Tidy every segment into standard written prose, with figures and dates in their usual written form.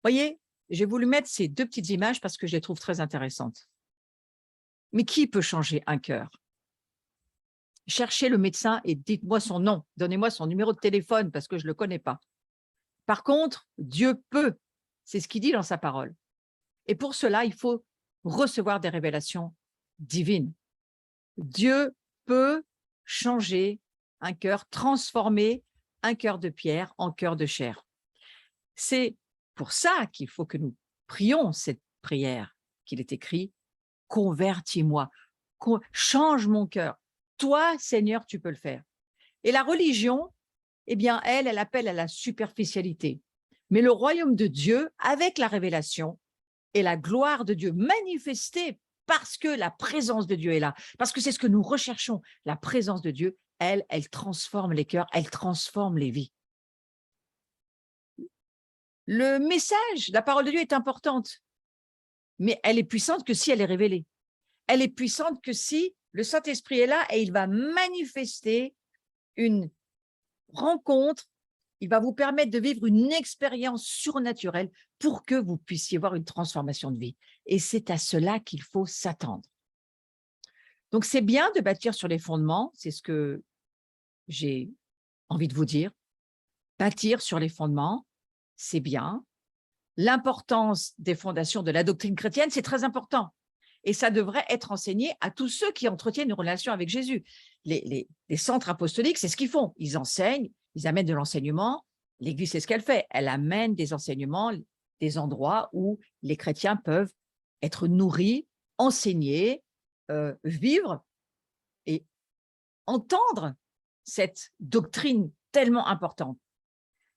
Voyez, j'ai voulu mettre ces deux petites images parce que je les trouve très intéressantes. Mais qui peut changer un cœur? Cherchez le médecin et dites-moi son nom. Donnez-moi son numéro de téléphone parce que je ne le connais pas. Par contre, Dieu peut. C'est ce qu'il dit dans sa parole. Et pour cela, il faut recevoir des révélations divines. Dieu peut changer un cœur, transformer un cœur de pierre en cœur de chair. C'est pour ça qu'il faut que nous prions cette prière qu'il est écrit: convertis-moi, change mon cœur. Toi, Seigneur, tu peux le faire. Et la religion, eh bien, elle appelle à la superficialité. Mais le royaume de Dieu, avec la révélation et la gloire de Dieu manifestée parce que la présence de Dieu est là, parce que c'est ce que nous recherchons, la présence de Dieu, elle transforme les cœurs, elle transforme les vies. Le message, la parole de Dieu est importante, mais elle est puissante que si elle est révélée. Elle est puissante que si le Saint-Esprit est là et il va manifester une rencontre, il va vous permettre de vivre une expérience surnaturelle pour que vous puissiez voir une transformation de vie. Et c'est à cela qu'il faut s'attendre. Donc, c'est bien de bâtir sur les fondements, c'est ce que j'ai envie de vous dire. Bâtir sur les fondements, c'est bien. L'importance des fondations de la doctrine chrétienne, c'est très important. Et ça devrait être enseigné à tous ceux qui entretiennent une relation avec Jésus. Les centres apostoliques, c'est ce qu'ils font. Ils enseignent, ils amènent de l'enseignement. L'Église, c'est ce qu'elle fait. Elle amène des enseignements, des endroits où les chrétiens peuvent être nourris, enseignés, vivre et entendre cette doctrine tellement importante.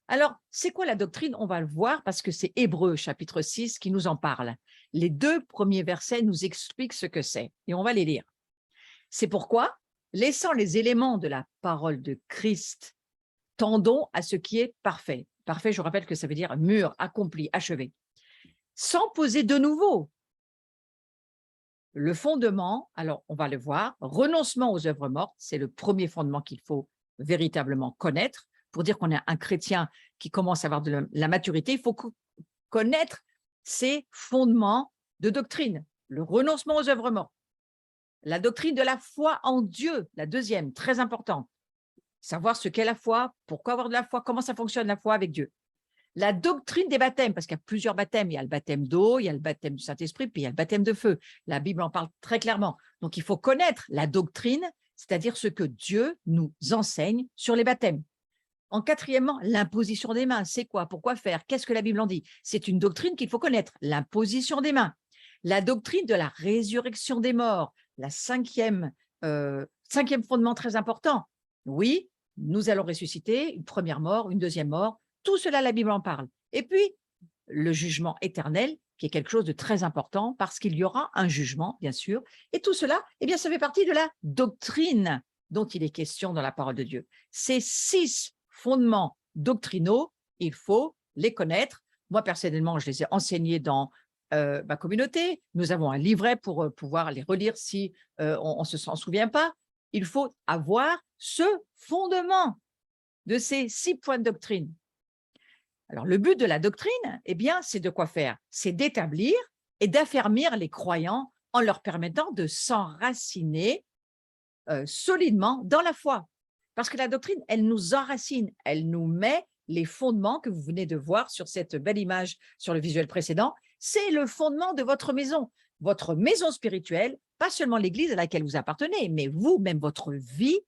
Alors, c'est quoi la doctrine? On va le voir parce que c'est Hébreux chapitre 6 qui nous en parle. Les 2 premiers versets nous expliquent ce que c'est et on va les lire. C'est pourquoi, laissant les éléments de la parole de Christ, tendons à ce qui est parfait. Parfait, je vous rappelle que ça veut dire mûr, accompli, achevé. Sans poser de nouveau le fondement, alors on va le voir, renoncement aux œuvres mortes, c'est le premier fondement qu'il faut véritablement connaître. Pour dire qu'on est un chrétien qui commence à avoir de la maturité, il faut connaître ces fondements de doctrine. Le renoncement aux œuvres mortes, la doctrine de la foi en Dieu, la deuxième, très importante. Savoir ce qu'est la foi, pourquoi avoir de la foi, comment ça fonctionne la foi avec Dieu. La doctrine des baptêmes, parce qu'il y a plusieurs baptêmes. Il y a le baptême d'eau, il y a le baptême du Saint-Esprit, puis il y a le baptême de feu. La Bible en parle très clairement. Donc, il faut connaître la doctrine, c'est-à-dire ce que Dieu nous enseigne sur les baptêmes. En quatrièmement, l'imposition des mains. C'est quoi? Pourquoi faire? Qu'est-ce que la Bible en dit? C'est une doctrine qu'il faut connaître. L'imposition des mains. La doctrine de la résurrection des morts. La cinquième fondement très important. Oui, nous allons ressusciter, une première mort, une deuxième mort. Tout cela, la Bible en parle. Et puis, le jugement éternel, qui est quelque chose de très important parce qu'il y aura un jugement, bien sûr. Et tout cela, eh bien, ça fait partie de la doctrine dont il est question dans la parole de Dieu. Ces 6 fondements doctrinaux, il faut les connaître. Moi, personnellement, je les ai enseignés dans ma communauté. Nous avons un livret pour pouvoir les relire si on ne s'en souvient pas. Il faut avoir ce fondement de ces 6 points de doctrine. Alors, le but de la doctrine, eh bien, c'est de quoi faire? C'est d'établir et d'affermir les croyants en leur permettant de s'enraciner solidement dans la foi. Parce que la doctrine, elle nous enracine, elle nous met les fondements que vous venez de voir sur cette belle image sur le visuel précédent. C'est le fondement de votre maison spirituelle, pas seulement l'église à laquelle vous appartenez, mais vous, même votre vie,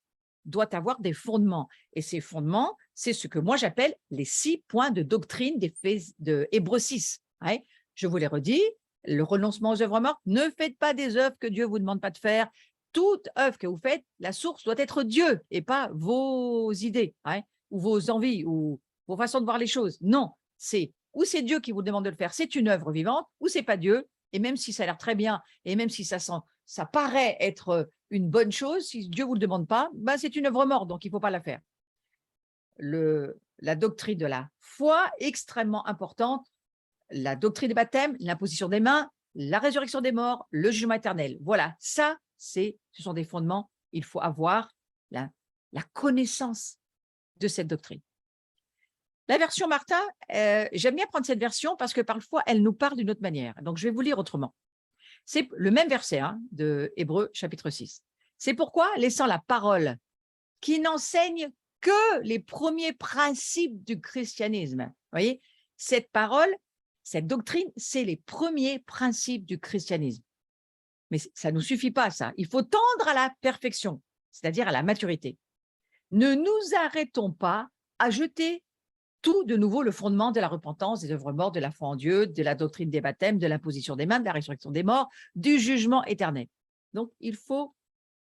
doit avoir des fondements. Et ces fondements, c'est ce que moi j'appelle les 6 points de doctrine de Hébreux 6. Ouais. Je vous les redis, le renoncement aux œuvres mortes, ne faites pas des œuvres que Dieu ne vous demande pas de faire. Toute œuvre que vous faites, la source doit être Dieu et pas vos idées, hein, ou vos envies ou vos façons de voir les choses. Non, c'est ou c'est Dieu qui vous demande de le faire, c'est une œuvre vivante, ou c'est pas Dieu. Et même si ça a l'air très bien, et même si ça paraît être une bonne chose, si Dieu ne vous le demande pas, ben c'est une œuvre morte, donc il ne faut pas la faire. La doctrine de la foi, extrêmement importante, la doctrine des baptêmes, l'imposition des mains, la résurrection des morts, le jugement éternel. Voilà, ça, ce sont des fondements. Il faut avoir la connaissance de cette doctrine. La version Martin, j'aime bien prendre cette version parce que parfois, elle nous parle d'une autre manière. Donc, je vais vous lire autrement. C'est le même verset de Hébreux chapitre 6. C'est pourquoi, laissant la parole qui n'enseigne que les premiers principes du christianisme, vous voyez, cette parole, cette doctrine, c'est les premiers principes du christianisme. Mais ça ne nous suffit pas, ça. Il faut tendre à la perfection, c'est-à-dire à la maturité. Ne nous arrêtons pas à jeter tout de nouveau le fondement de la repentance, des œuvres mortes, de la foi en Dieu, de la doctrine des baptêmes, de l'imposition des mains, de la résurrection des morts, du jugement éternel. Donc, il faut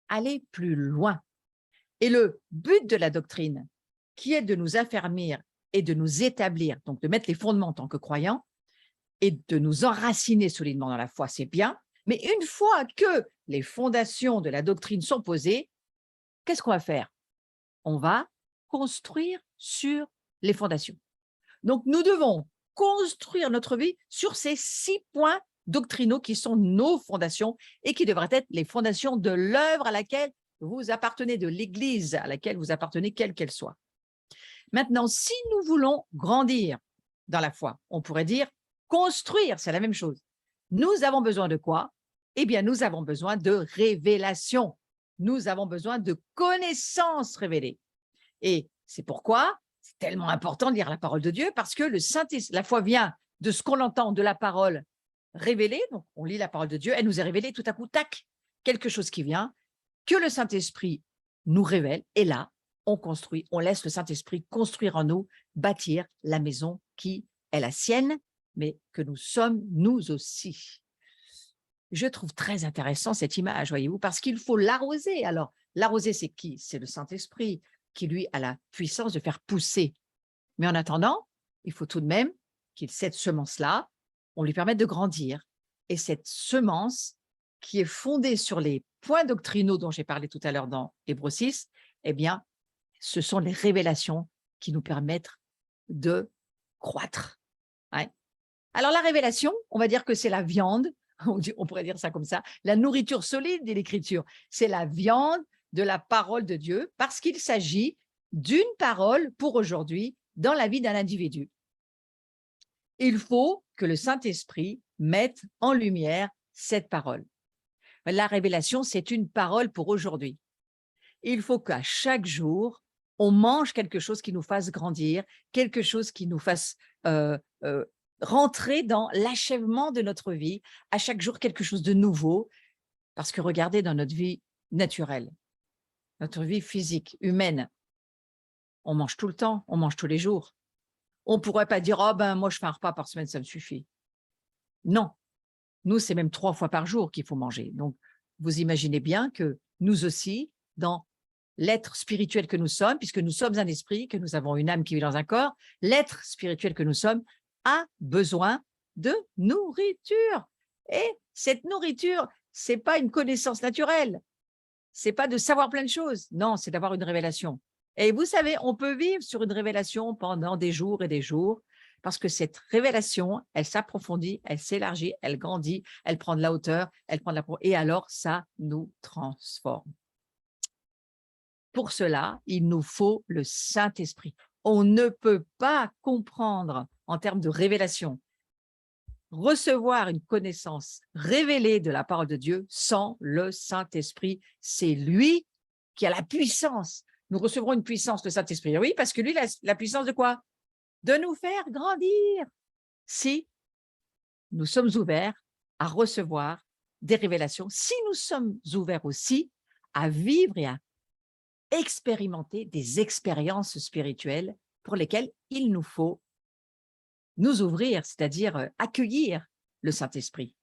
aller plus loin. Et le but de la doctrine, qui est de nous affermir et de nous établir, donc de mettre les fondements en tant que croyants, et de nous enraciner solidement dans la foi, c'est bien. Mais une fois que les fondations de la doctrine sont posées, qu'est-ce qu'on va faire? On va construire sur les fondations. Donc, nous devons construire notre vie sur ces 6 points doctrinaux qui sont nos fondations et qui devraient être les fondations de l'œuvre à laquelle vous appartenez, de l'Église à laquelle vous appartenez, quelle qu'elle soit. Maintenant, si nous voulons grandir dans la foi, on pourrait dire construire, c'est la même chose. Nous avons besoin de quoi? Eh bien, nous avons besoin de révélation. Nous avons besoin de connaissances révélées. Et c'est pourquoi c'est tellement important de lire la parole de Dieu, parce que la foi vient de ce qu'on entend de la parole révélée. Donc, on lit la parole de Dieu, elle nous est révélée tout à coup, tac, quelque chose qui vient, que le Saint-Esprit nous révèle. Et là, on construit, on laisse le Saint-Esprit construire en nous, bâtir la maison qui est la sienne, mais que nous sommes nous aussi. Je trouve très intéressant cette image, voyez-vous, parce qu'il faut l'arroser. Alors, l'arroser, c'est qui? C'est le Saint-Esprit qui, lui, a la puissance de faire pousser. Mais en attendant, il faut tout de même cette semence-là, on lui permette de grandir. Et cette semence, qui est fondée sur les points doctrinaux dont j'ai parlé tout à l'heure dans Hébreux 6, eh bien, ce sont les révélations qui nous permettent de croître. Ouais. Alors, la révélation, on va dire que c'est la viande, on pourrait dire ça comme ça, la nourriture solide de l'Écriture. C'est la viande de la parole de Dieu, parce qu'il s'agit d'une parole pour aujourd'hui dans la vie d'un individu. Il faut que le Saint-Esprit mette en lumière cette parole. La révélation, c'est une parole pour aujourd'hui. Il faut qu'à chaque jour, on mange quelque chose qui nous fasse grandir, quelque chose qui nous fasse rentrer dans l'achèvement de notre vie, à chaque jour quelque chose de nouveau, parce que regardez, dans notre vie naturelle, notre vie physique, humaine, on mange tout le temps, on mange tous les jours. On ne pourrait pas dire « Oh ben, moi, je fais un repas par semaine, ça me suffit ». Non, nous, c'est même 3 fois par jour qu'il faut manger. Donc, vous imaginez bien que nous aussi, dans l'être spirituel que nous sommes, puisque nous sommes un esprit, que nous avons une âme qui vit dans un corps, l'être spirituel que nous sommes a besoin de nourriture. Et cette nourriture, ce n'est pas une connaissance naturelle, ce n'est pas de savoir plein de choses, non, c'est d'avoir une révélation. Et vous savez, on peut vivre sur une révélation pendant des jours et des jours, parce que cette révélation, elle s'approfondit, elle s'élargit, elle grandit, elle prend de la hauteur, elle prend de la... Et alors, ça nous transforme. Pour cela, il nous faut le Saint-Esprit. On ne peut pas comprendre en termes de révélation, recevoir une connaissance révélée de la parole de Dieu sans le Saint-Esprit. C'est lui qui a la puissance. Nous recevrons une puissance de Saint-Esprit. Oui, parce que lui, la puissance de quoi? De nous faire grandir. Si nous sommes ouverts à recevoir des révélations, si nous sommes ouverts aussi à vivre et à expérimenter des expériences spirituelles pour lesquelles il nous faut nous ouvrir, c'est-à-dire accueillir le Saint-Esprit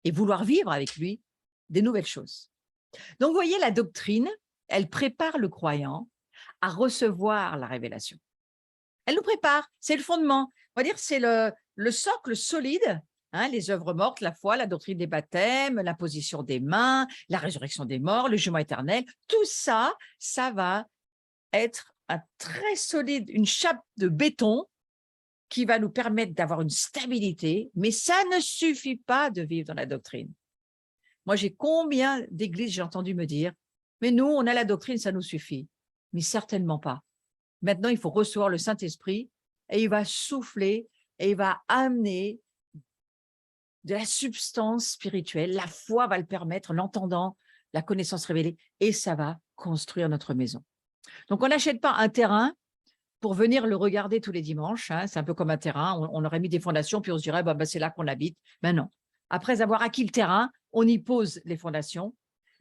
et vouloir vivre avec lui des nouvelles choses. Donc, vous voyez, la doctrine, elle prépare le croyant à recevoir la révélation. Elle nous prépare, c'est le fondement. On va dire c'est le socle solide, les œuvres mortes, la foi, la doctrine des baptêmes, l'imposition des mains, la résurrection des morts, le jugement éternel. Tout ça, ça va être un très solide, une chape de béton qui va nous permettre d'avoir une stabilité, mais ça ne suffit pas de vivre dans la doctrine. Moi, j'ai combien d'églises j'ai entendu me dire « Mais nous, on a la doctrine, ça nous suffit. » Mais certainement pas. Maintenant, il faut recevoir le Saint-Esprit et il va souffler et il va amener de la substance spirituelle. La foi va le permettre, l'entendant, la connaissance révélée, et ça va construire notre maison. Donc, on n'achète pas un terrain pour venir le regarder tous les dimanches. Hein. C'est un peu comme un terrain. On aurait mis des fondations, puis on se dirait, bah, c'est là qu'on habite. Ben non. Après avoir acquis le terrain, on y pose les fondations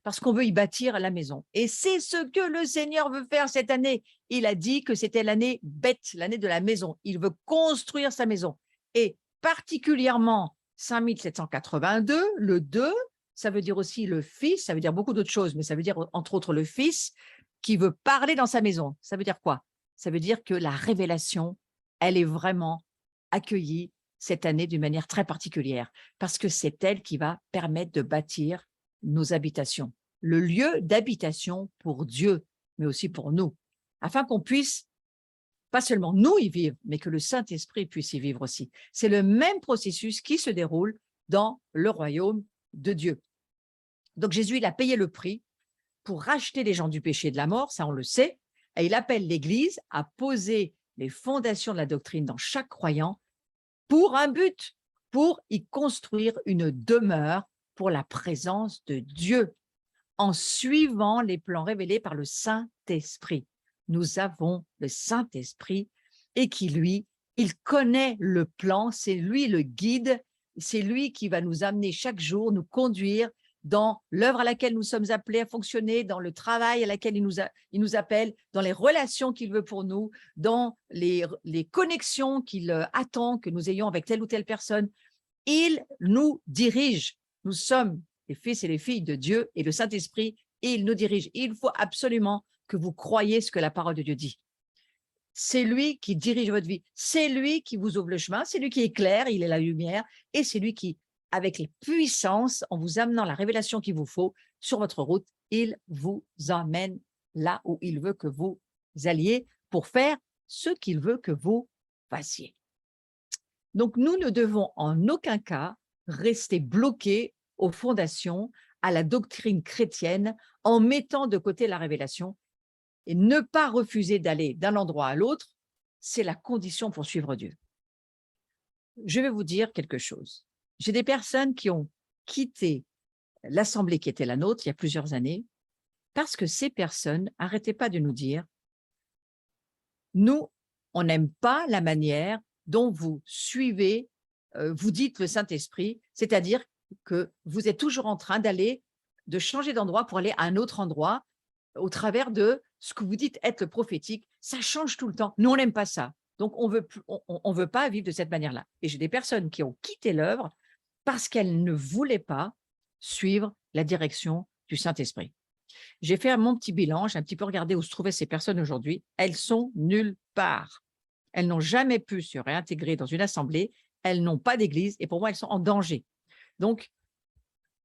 parce qu'on veut y bâtir la maison. Et c'est ce que le Seigneur veut faire cette année. Il a dit que c'était l'année bête, l'année de la maison. Il veut construire sa maison. Et particulièrement 5782, le 2, ça veut dire aussi le Fils, ça veut dire beaucoup d'autres choses, mais ça veut dire entre autres le Fils qui veut parler dans sa maison. Ça veut dire quoi? Ça veut dire que la révélation, elle est vraiment accueillie cette année d'une manière très particulière, parce que c'est elle qui va permettre de bâtir nos habitations, le lieu d'habitation pour Dieu, mais aussi pour nous, afin qu'on puisse, pas seulement nous y vivre, mais que le Saint-Esprit puisse y vivre aussi. C'est le même processus qui se déroule dans le royaume de Dieu. Donc Jésus, il a payé le prix pour racheter les gens du péché et de la mort, ça on le sait, et il appelle l'Église à poser les fondations de la doctrine dans chaque croyant pour un but, pour y construire une demeure pour la présence de Dieu, en suivant les plans révélés par le Saint-Esprit. Nous avons le Saint-Esprit et qui, lui, il connaît le plan, c'est lui le guide, c'est lui qui va nous amener chaque jour, nous conduire dans l'œuvre à laquelle nous sommes appelés à fonctionner, dans le travail à laquelle il nous appelle, dans les relations qu'il veut pour nous, dans les connexions qu'il attend que nous ayons avec telle ou telle personne. Il nous dirige. Nous sommes les fils et les filles de Dieu et le Saint-Esprit, il nous dirige. Il faut absolument que vous croyiez ce que la parole de Dieu dit. C'est lui qui dirige votre vie, c'est lui qui vous ouvre le chemin, c'est lui qui éclaire, il est la lumière, et c'est lui qui, avec les puissances, en vous amenant la révélation qu'il vous faut sur votre route, il vous emmène là où il veut que vous alliez pour faire ce qu'il veut que vous fassiez. Donc, nous ne devons en aucun cas rester bloqués aux fondations, à la doctrine chrétienne, en mettant de côté la révélation. Et ne pas refuser d'aller d'un endroit à l'autre, c'est la condition pour suivre Dieu. Je vais vous dire quelque chose. J'ai des personnes qui ont quitté l'assemblée qui était la nôtre il y a plusieurs années, parce que ces personnes n'arrêtaient pas de nous dire, nous, on n'aime pas la manière dont vous suivez, vous dites le Saint-Esprit, c'est-à-dire que vous êtes toujours en train de changer d'endroit pour aller à un autre endroit au travers de ce que vous dites être le prophétique. Ça change tout le temps. Nous, on n'aime pas ça. Donc, on veut pas vivre de cette manière-là. Et j'ai des personnes qui ont quitté l'œuvre parce qu'elles ne voulaient pas suivre la direction du Saint-Esprit. J'ai fait mon petit bilan, j'ai un petit peu regardé où se trouvaient ces personnes aujourd'hui. Elles sont nulle part. Elles n'ont jamais pu se réintégrer dans une assemblée, elles n'ont pas d'église et pour moi, elles sont en danger. Donc,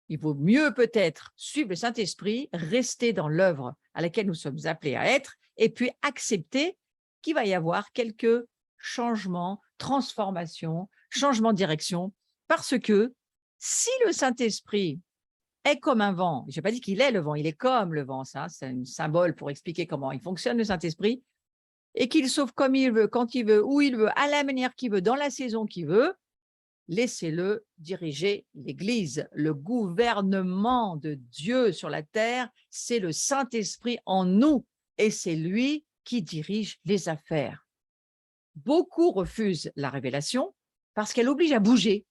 il vaut mieux peut-être suivre le Saint-Esprit, rester dans l'œuvre à laquelle nous sommes appelés à être et puis accepter qu'il va y avoir quelques changements, transformations, changements de direction parce que si le Saint-Esprit est comme un vent, je n'ai pas dit qu'il est le vent, il est comme le vent, ça, c'est un symbole pour expliquer comment il fonctionne le Saint-Esprit, et qu'il sauve comme il veut, quand il veut, où il veut, à la manière qu'il veut, dans la saison qu'il veut, laissez-le diriger l'Église. Le gouvernement de Dieu sur la terre, c'est le Saint-Esprit en nous, et c'est lui qui dirige les affaires. Beaucoup refusent la révélation parce qu'elle oblige à bouger.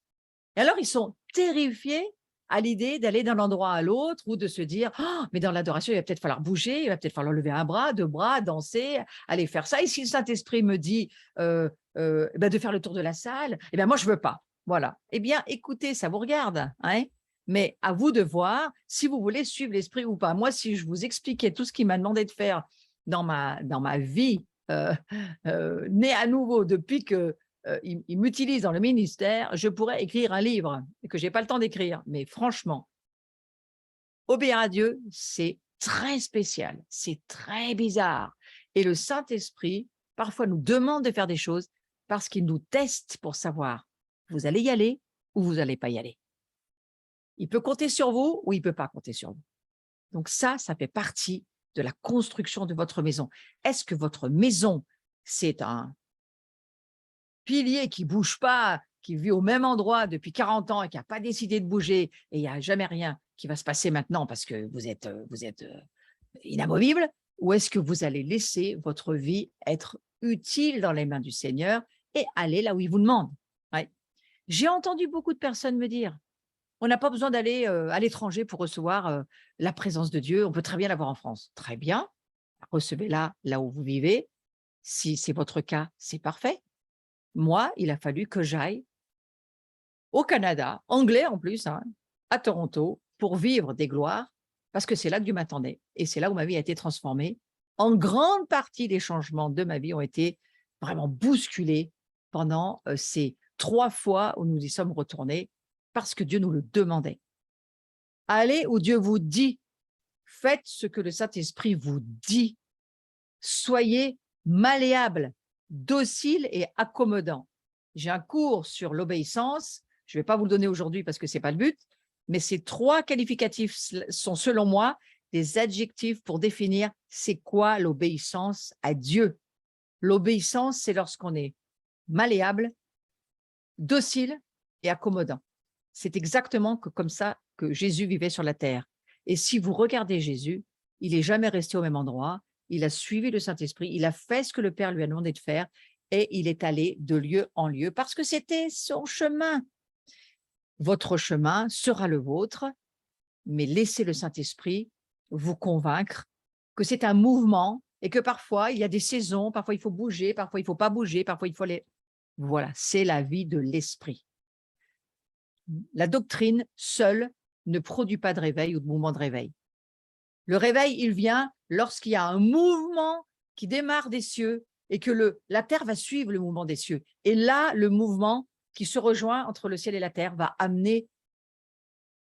Et alors, ils sont terrifiés à l'idée d'aller d'un endroit à l'autre ou de se dire oh, mais dans l'adoration, il va peut-être falloir bouger, il va peut-être falloir lever un bras, deux bras, danser, aller faire ça. Et si le Saint-Esprit me dit de faire le tour de la salle, eh bien, moi, je ne veux pas. Voilà. Eh bien, écoutez, ça vous regarde, hein, mais à vous de voir si vous voulez suivre l'Esprit ou pas. Moi, si je vous expliquais tout ce qu'il m'a demandé de faire dans ma vie, née à nouveau depuis que il m'utilise dans le ministère, je pourrais écrire un livre que je n'ai pas le temps d'écrire. Mais franchement, obéir à Dieu, c'est très spécial, c'est très bizarre. Et le Saint-Esprit, parfois, nous demande de faire des choses parce qu'il nous teste pour savoir, vous allez y aller ou vous n'allez pas y aller. Il peut compter sur vous ou il ne peut pas compter sur vous. Donc ça fait partie de la construction de votre maison. Est-ce que votre maison, c'est un pilier qui ne bouge pas, qui vit au même endroit depuis 40 ans et qui n'a pas décidé de bouger, et il n'y a jamais rien qui va se passer maintenant parce que vous êtes inamovible, ou est-ce que vous allez laisser votre vie être utile dans les mains du Seigneur et aller là où il vous demande? Ouais. J'ai entendu beaucoup de personnes me dire, on n'a pas besoin d'aller à l'étranger pour recevoir la présence de Dieu, on peut très bien l'avoir en France. Très bien, recevez-la là où vous vivez. Si c'est votre cas, c'est parfait. Moi, il a fallu que j'aille au Canada, anglais en plus, hein, à Toronto, pour vivre des gloires, parce que c'est là que Dieu m'attendait. Et c'est là où ma vie a été transformée. En grande partie, les changements de ma vie ont été vraiment bousculés pendant ces 3 fois où nous y sommes retournés, parce que Dieu nous le demandait. Allez où Dieu vous dit, faites ce que le Saint-Esprit vous dit, soyez malléable, docile et accommodant. J'ai un cours sur l'obéissance, je ne vais pas vous le donner aujourd'hui parce que ce n'est pas le but, mais ces 3 qualificatifs sont selon moi des adjectifs pour définir c'est quoi l'obéissance à Dieu. L'obéissance, c'est lorsqu'on est malléable, docile et accommodant. C'est exactement comme ça que Jésus vivait sur la terre. Et si vous regardez Jésus, il n'est jamais resté au même endroit, il a suivi le Saint-Esprit, il a fait ce que le Père lui a demandé de faire et il est allé de lieu en lieu parce que c'était son chemin. Votre chemin sera le vôtre, mais laissez le Saint-Esprit vous convaincre que c'est un mouvement et que parfois il y a des saisons, parfois il faut bouger, parfois il ne faut pas bouger, parfois il faut aller. Voilà, c'est la vie de l'esprit. La doctrine seule ne produit pas de réveil ou de mouvement de réveil. Le réveil, il vient lorsqu'il y a un mouvement qui démarre des cieux et que la terre va suivre le mouvement des cieux. Et là, le mouvement qui se rejoint entre le ciel et la terre va amener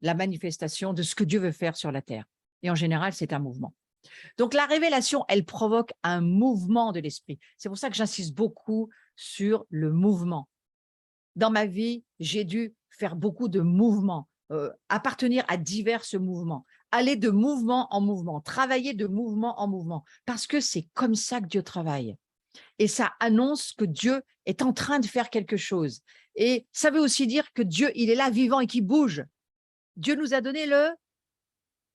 la manifestation de ce que Dieu veut faire sur la terre. Et en général, c'est un mouvement. Donc, la révélation, elle provoque un mouvement de l'esprit. C'est pour ça que j'insiste beaucoup sur le mouvement. Dans ma vie, j'ai dû faire beaucoup de mouvements, appartenir à divers mouvements, aller de mouvement en mouvement, travailler de mouvement en mouvement, parce que c'est comme ça que Dieu travaille. Et ça annonce que Dieu est en train de faire quelque chose. Et ça veut aussi dire que Dieu, il est là, vivant et qui bouge. Dieu nous a donné le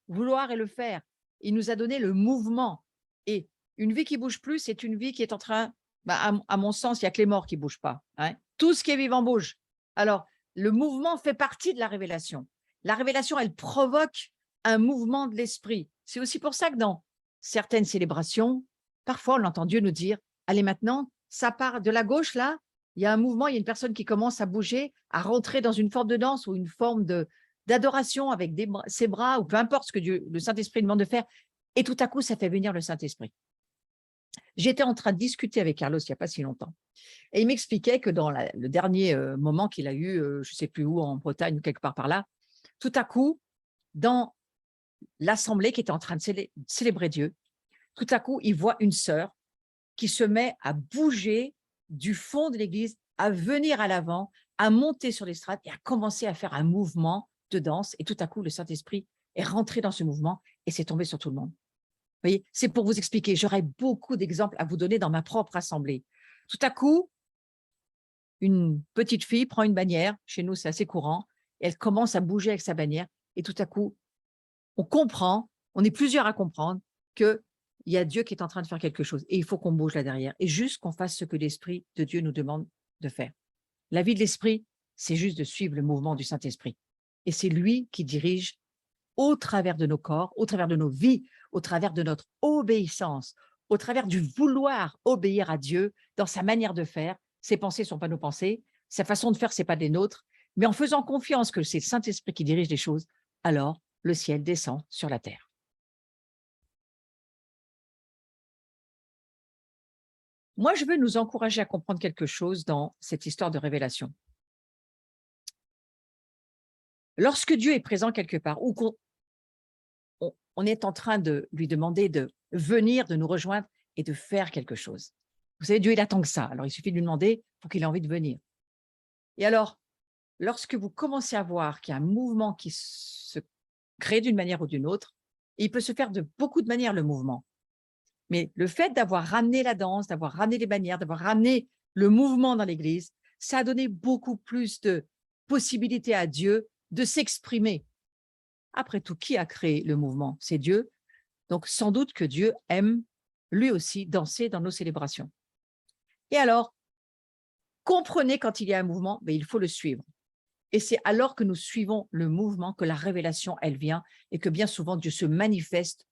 vouloir et le faire. Il nous a donné le mouvement. Et une vie qui bouge plus, c'est une vie qui est en train, à mon sens, il n'y a que les morts qui ne bougent pas. Hein. Tout ce qui est vivant bouge. Alors, le mouvement fait partie de la révélation. La révélation, elle provoque un mouvement de l'esprit. C'est aussi pour ça que dans certaines célébrations, parfois on entend Dieu nous dire, allez maintenant, ça part de la gauche là, il y a un mouvement, il y a une personne qui commence à bouger, à rentrer dans une forme de danse ou une forme d'adoration avec ses bras ou peu importe ce que le Saint-Esprit demande de faire. Et tout à coup, ça fait venir le Saint-Esprit. J'étais en train de discuter avec Carlos il n'y a pas si longtemps. Et il m'expliquait que dans le dernier moment qu'il a eu, je ne sais plus où, en Bretagne ou quelque part par là, tout à coup, dans l'assemblée qui était en train de célébrer Dieu, tout à coup, il voit une sœur qui se met à bouger du fond de l'église, à venir à l'avant, à monter sur l'estrade et à commencer à faire un mouvement de danse. Et tout à coup, le Saint-Esprit est rentré dans ce mouvement et c'est tombé sur tout le monde. Vous voyez, c'est pour vous expliquer. J'aurais beaucoup d'exemples à vous donner dans ma propre assemblée. Tout à coup, une petite fille prend une bannière, chez nous c'est assez courant, elle commence à bouger avec sa bannière et tout à coup, on comprend, on est plusieurs à comprendre qu'il y a Dieu qui est en train de faire quelque chose et il faut qu'on bouge là derrière et juste qu'on fasse ce que l'Esprit de Dieu nous demande de faire. La vie de l'Esprit, c'est juste de suivre le mouvement du Saint-Esprit et c'est lui qui dirige au travers de nos corps, au travers de nos vies, au travers de notre obéissance, au travers du vouloir obéir à Dieu dans sa manière de faire. Ses pensées ne sont pas nos pensées, sa façon de faire, ce n'est pas des nôtres, mais en faisant confiance que c'est le Saint-Esprit qui dirige les choses, alors le ciel descend sur la terre. Moi, je veux nous encourager à comprendre quelque chose dans cette histoire de révélation. Lorsque Dieu est présent quelque part, ou on est en train de lui demander de venir, de nous rejoindre et de faire quelque chose. Vous savez, Dieu, il attend que ça. Alors, il suffit de lui demander pour qu'il ait envie de venir. Et alors, lorsque vous commencez à voir qu'il y a un mouvement qui se crée d'une manière ou d'une autre, et il peut se faire de beaucoup de manières, le mouvement. Mais le fait d'avoir ramené la danse, d'avoir ramené les bannières, d'avoir ramené le mouvement dans l'Église, ça a donné beaucoup plus de possibilités à Dieu de s'exprimer. Après tout, qui a créé le mouvement? C'est Dieu. Donc, sans doute que Dieu aime, lui aussi, danser dans nos célébrations. Et alors, comprenez quand il y a un mouvement, mais il faut le suivre. Et c'est alors que nous suivons le mouvement que la révélation, elle vient et que bien souvent Dieu se manifeste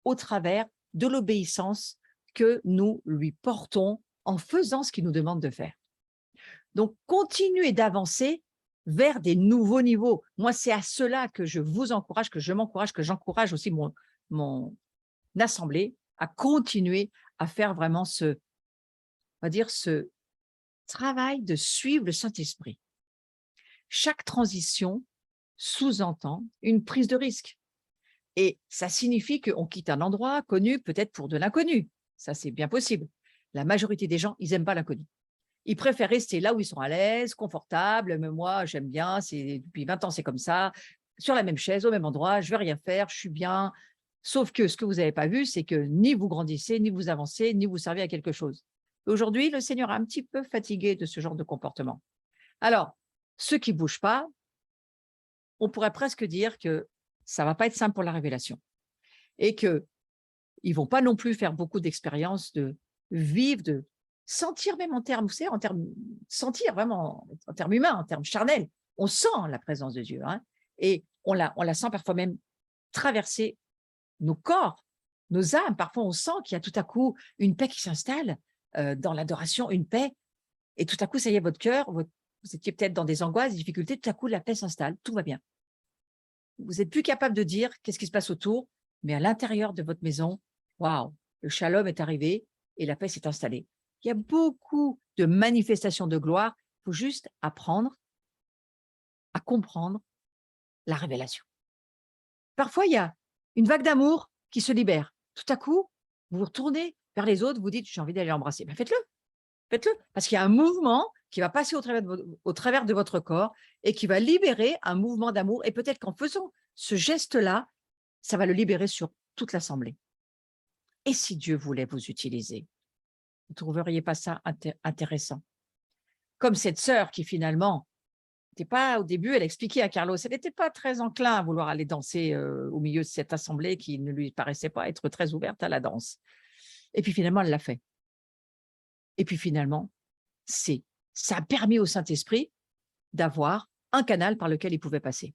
au travers de l'obéissance que nous lui portons en faisant ce qu'il nous demande de faire. Donc, continuez d'avancer vers des nouveaux niveaux. Moi, c'est à cela que je vous encourage, que je m'encourage, que j'encourage aussi mon assemblée à continuer à faire vraiment ce, on va dire, ce travail de suivre le Saint-Esprit. Chaque transition sous-entend une prise de risque. Et ça signifie qu'on quitte un endroit connu peut-être pour de l'inconnu. Ça, c'est bien possible. La majorité des gens, ils n'aiment pas l'inconnu. Ils préfèrent rester là où ils sont à l'aise, confortables. Mais moi, j'aime bien, depuis 20 ans, c'est comme ça, sur la même chaise, au même endroit, je ne vais rien faire, je suis bien. Sauf que ce que vous n'avez pas vu, c'est que ni vous grandissez, ni vous avancez, ni vous servez à quelque chose. Aujourd'hui, le Seigneur est un petit peu fatigué de ce genre de comportement. Alors, ceux qui ne bougent pas, on pourrait presque dire que ça ne va pas être simple pour la révélation et qu'ils ne vont pas non plus faire beaucoup d'expériences de vivre, de sentir même en termes, vous savez, en termes, sentir vraiment en termes humains, en termes charnels. On sent la présence de Dieu hein, et on la sent parfois même traverser nos corps, nos âmes. Parfois, on sent qu'il y a tout à coup une paix qui s'installe dans l'adoration, une paix. Et tout à coup, ça y est, votre cœur, vous étiez peut-être dans des angoisses, des difficultés, tout à coup, la paix s'installe, tout va bien. Vous n'êtes plus capable de dire qu'est-ce qui se passe autour, mais à l'intérieur de votre maison, waouh, le shalom est arrivé et la paix s'est installée. Il y a beaucoup de manifestations de gloire. Il faut juste apprendre à comprendre la révélation. Parfois, il y a une vague d'amour qui se libère. Tout à coup, vous vous retournez vers les autres, vous dites, j'ai envie d'aller l'embrasser. Ben faites-le, faites-le, parce qu'il y a un mouvement qui va passer au travers de votre corps et qui va libérer un mouvement d'amour. Et peut-être qu'en faisant ce geste-là, ça va le libérer sur toute l'assemblée. Et si Dieu voulait vous utiliser, vous ne trouveriez pas ça intéressant? Comme cette sœur qui finalement n'était pas, au début, elle expliquait à Carlos, elle n'était pas très enclin à vouloir aller danser au milieu de cette assemblée qui ne lui paraissait pas être très ouverte à la danse. Et puis finalement, elle l'a fait. Et puis finalement, ça a permis au Saint-Esprit d'avoir un canal par lequel il pouvait passer.